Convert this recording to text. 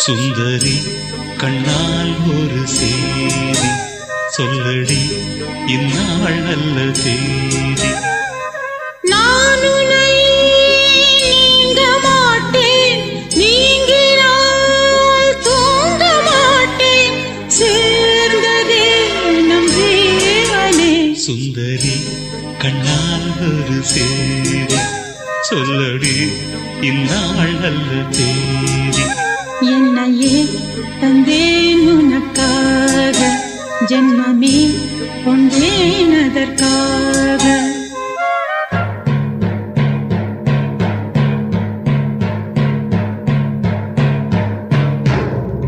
சுந்தரி கண்ணால் ஒரு சேதி சொல்லடி இந்நாள் நல்ல தேதி. நான் உன்னை நீங்க மாட்டேன், நீங்கினால் தூங்க மாட்டேன், சேர்ந்ததே நம் ஜீவனே. சுந்தரி கண்ணால் ஒரு சேதி சொல்லடி இந்நாள் நல்ல தேதி. என்னையே